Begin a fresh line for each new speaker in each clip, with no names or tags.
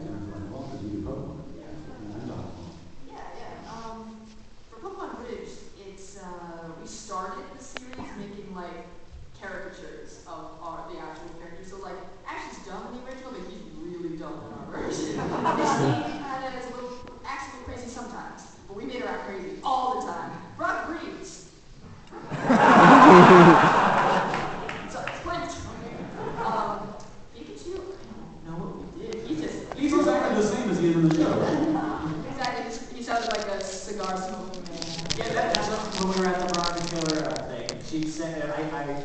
anything as well to do with Pokemon.
For Pokemon Bridge, it's we started the series making like caricatures of the actual characters. So like Ash is dumb in the original, but he's really dumb in our version. Misty kind of is a little acts a little crazy sometimes, but we made her act crazy all the time. Brock breathes. So it's pretty Pikachu, I don't know what we did.
He's exactly the same as he is in the show.
Exactly. He sounded like a cigar smoking man.
Yeah, that's when we were at the Veronica Taylor thing. She said,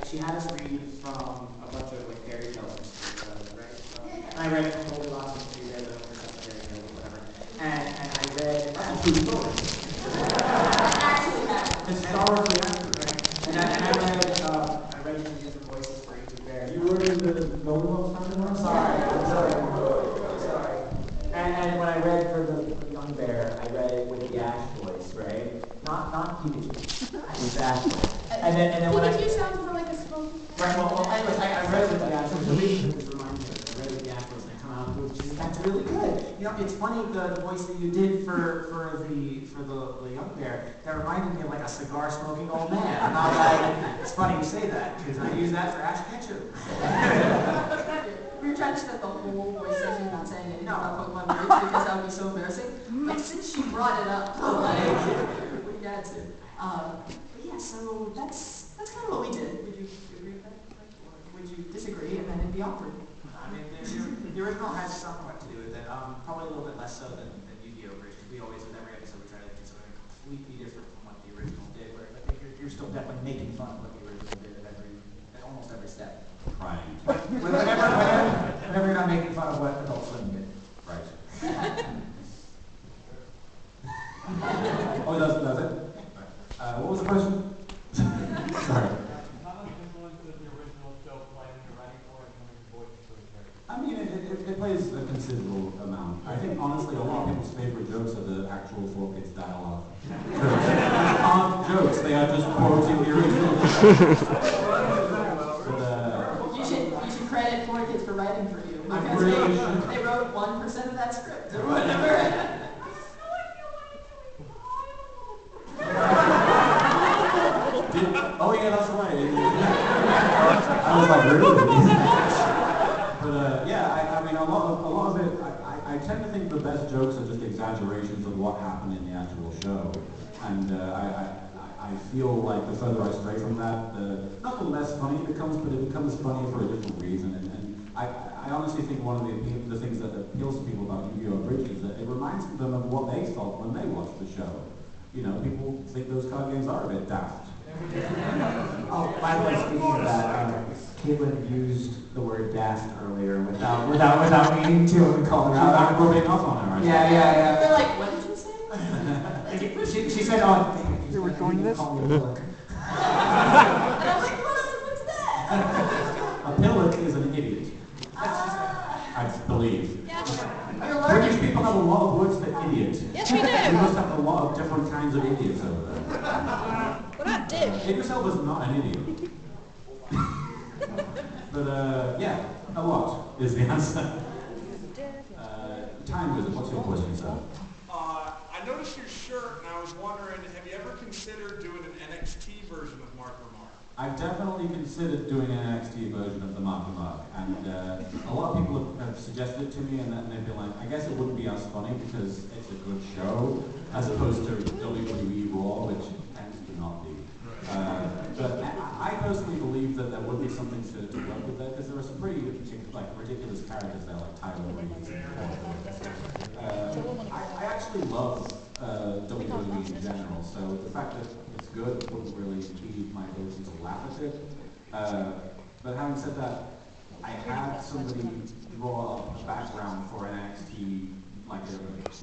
she had us read from a bunch of like fairy tales, right? And I read Goldilocks and Three Bears, fairy tales, whatever. And I read true stories. Historically accurate, right? And I read some different voices for each of their.
You were in the Goldilocks family?
I'm sorry. And when I read for the young bear, I read it with the Ash voice, right? Not Pikachu. It was Ash voice. And then when
Pikachu sounds more like a spoken.
Right. Well, anyways, I read it with the Ash voice. The reason this reminds me, I read it with the Ash voice, and I come out with that's really good. You know, it's funny the voice that you did for the young bear. That reminded me of like a cigar smoking old man. And I was like, it's funny you say that because I use that for Ash Ketchum.
We were trying to set the whole voice session not saying anything about Pokemon Bridge because that would be so embarrassing. But since she brought it up, we had to. But yeah, so that's kind of what we did. Would you agree with that? Or would you disagree and then it'd be awkward?
I mean, the original has somewhat to do with it. Probably a little bit less so than Yu-Gi-Oh! Bridge, because we always, with every episode, we try to do something completely different from what the original did. Where I think you're still definitely making fun of what the original did at almost every step.
Crying.
Whenever you're not making fun of what Adult Swim did.
Right. Oh, it does it? What was the question? Sorry.
How much influence does the original show play when you're writing for it and when you're voicing for the character?
I mean, it plays a considerable amount. I think, honestly, a lot of people's favorite jokes are the actual 4Kids dialogue. They aren't jokes, they are just quoting the original.
You should credit 4Kids for writing for you. Because
really
they wrote 1% of that script or whatever.
Oh yeah, that's right. I was like, really? But yeah, I mean, a lot of it. I tend to think the best jokes are just exaggerations of what happened in the actual show, and I feel like the further I stray from that, not the less funny it becomes, but it becomes funny for a different reason. And I honestly think one of the things that appeals to people about Yu-Gi-Oh! Bridge is that it reminds them of what they felt when they watched the show. You know, people think those card games are a bit daft.
Oh, by the way, speaking of that, Caitlin used the word daft earlier without meaning to, and we called her out.
I'm rubbing off on her, right?
Yeah.
They're like, what did you say?
she said, "Oh, you're recording this." Call me a pillock.
And I was like, what's that?
A pillock is an idiot. I believe.
You're learning.
British people have a lot of words for idiot.
Yes, we do.
We must have a lot of different kinds of idiots over there.
What about dick?
Idris is not an idiot. But yeah, a lot is the answer. Time Wizard, what's your question, sir?
I noticed your shirt, and I was wondering, have you ever considered doing an NXT version of Mark for Mark?
I've definitely considered doing an NXT version of the Mark and Mark, and a lot of people have suggested it to me, and then they've been like, I guess it wouldn't be as funny because it's a good show, as opposed to WWE Raw, which tends to not be. But I personally believe that there would be something to work with there, because there are some pretty ridiculous characters there, like Tyler Reeves. I actually love WWE in general, so the fact that it's good wouldn't really impede my ability to laugh at it. But having said that, I had somebody draw up a background for NXT, like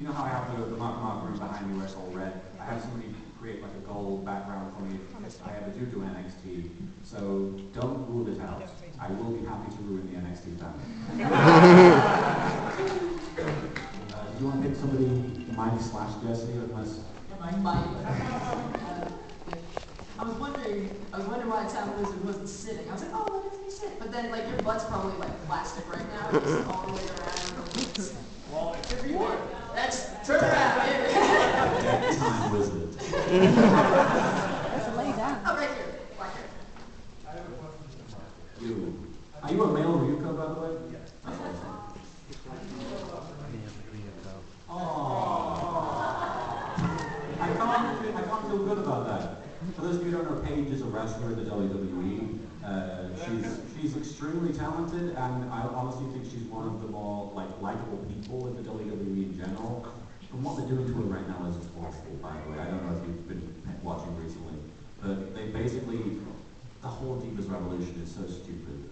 you know how I have the Mark room behind me where it's all red? I had somebody create like a gold background for me if I ever do NXT. So don't rule it out. I will be happy to ruin the NXT family. Do you want to pick somebody, Mike/Jesse, unless?
Mike. I was wondering why Time Wizard wasn't sitting. I was like, oh, why doesn't he sit? But then, like, your butt's probably like plastic right now, just all the way around.
Well,
Good for you. That's turn around.
That time wizard.
Let's lay down.
Oh, right here. Right here.
I have a question for Mark.
You. Are you a male Ryuko, by the way? Yeah. That's awesome. I can't feel good about that. For those of you who don't know, Paige is a wrestler in the WWE. She's extremely talented, and I honestly think she's one of the more likable people in the WWE in general. And what they're doing to her right now is awful, by the way. I don't know if you've been watching recently, but they basically, the whole Divas Revolution is so stupid.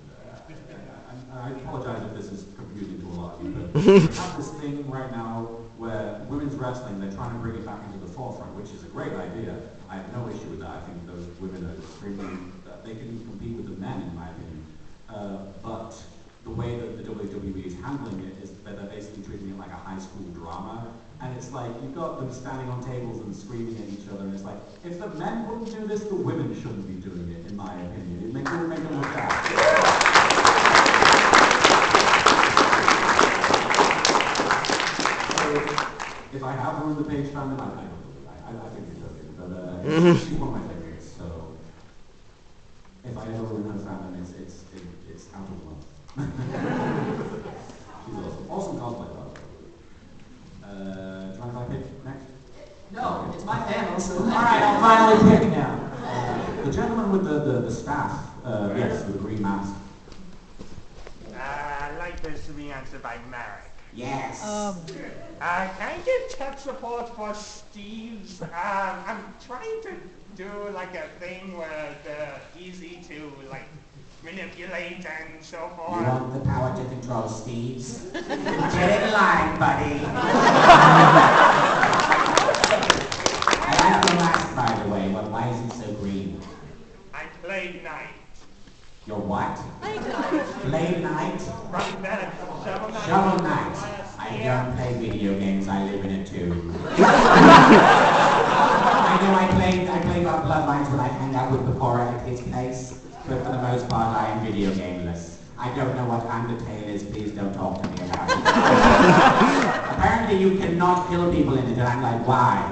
I apologize if this is confusing to a lot of you, but we have this thing right now where women's wrestling, they're trying to bring it back into the forefront, which is a great idea. I have no issue with that. I think those women are extremely, they can compete with the men, in my opinion. But the way that the WWE is handling it is that they're basically treating it like a high school drama. And it's like, you've got them standing on tables and screaming at each other, and it's like, if the men wouldn't do this, the women shouldn't be doing it, in my opinion. It makes them look bad. If I have ruined the Paige fandom, I think you're joking, but she's one of my favorites, so if I ever ruin her fandom, it's out of love. She's awesome. Awesome cosplay, by the way. Do you mind if I pick next?
No, it's my panel, so.
Alright, I'll finally pick now.
The gentleman with the staff, yes, with the green mask.
I'd like this to be answered by Marek.
Yes.
Can I get tech support for Steve's? I'm trying to do like a thing where they're easy to manipulate and so
You
forth.
want the power to control Steve's? Get in line, buddy. I like your mask, by the way. Why is it so green?
I played night.
Your what?
Lay
Play night?
Right then, Shovel Knight.
Shovel Knight. I don't play video games, I live in it too. I know I played Bloodlines when I hang out with Pepora at his place, but for the most part I am video gameless. I don't know what Undertale is, please don't talk to me about it. Apparently you cannot kill people in it, and I'm like, why?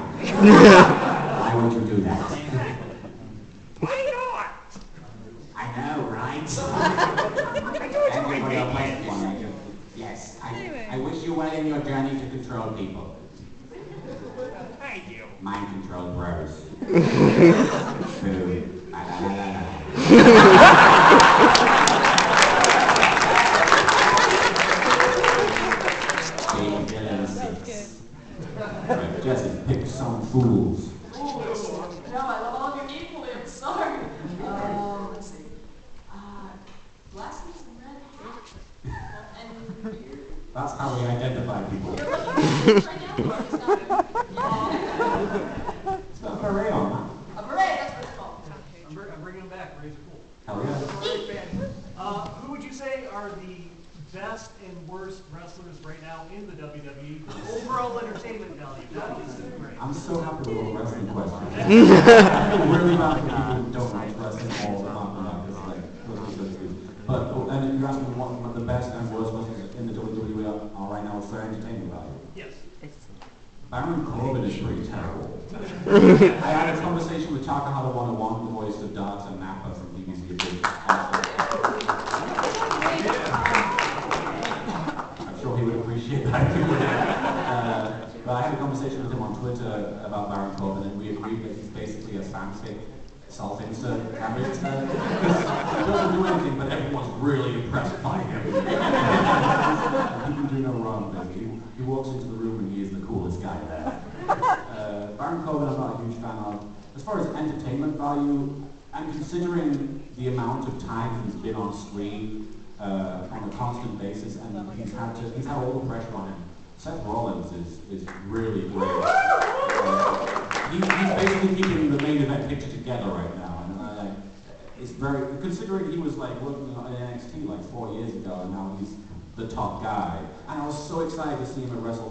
Why would you do that?
Why not?
I know, right?
I do it to my
Everybody else plays
baby.
one, I do. Yes,
Anyway.
I wish you well in your journey to control people.
Thank you.
Mind control bros. Boo. La, la, la, la, la. Big villain 6. Right, Jesse, pick some fools.
No, I love all of your equally. I'm sorry. Let's see. Glasses and red hat. And beard.
That's how we identify people.
You're right now, but it's not.
It's got a beret on, man.
A beret, that's what it's called.
I'm bringing them back. Raise your pool.
Hell yeah.
Who would you say are the best and worst wrestlers right now in the WWE? Overall entertainment value, not just the ring.
I'm so happy with all the wrestling questions. I feel really bad for people who don't watch wrestling all the time. But, and if you ask me what the best and worst wrestlers in the WWE are right now for entertainment value,
Yes.
Baron Corbin is pretty terrible. I had a conversation with Takahata 101, the voice of Darts and Nappa from BBC. I'm sure he would appreciate that. But I had a conversation with him on Twitter about Baron Corbin, and we agreed that he's basically a fanfic self-insert cameo. He doesn't do anything, but everyone's really impressed by him. He can do no wrong, basically. He walks into the room and he is the coolest guy there. Baron Corbin I'm not a huge fan of. As far as entertainment value, and considering the amount of time he's been on screen on a constant basis, and he's had all the pressure on him. Seth Rollins is really great. He's basically keeping the main event picture together right now, and it's very, considering he was working on NXT 4 years ago, and now he's the top guy. And I was so excited to see him at WrestleMania.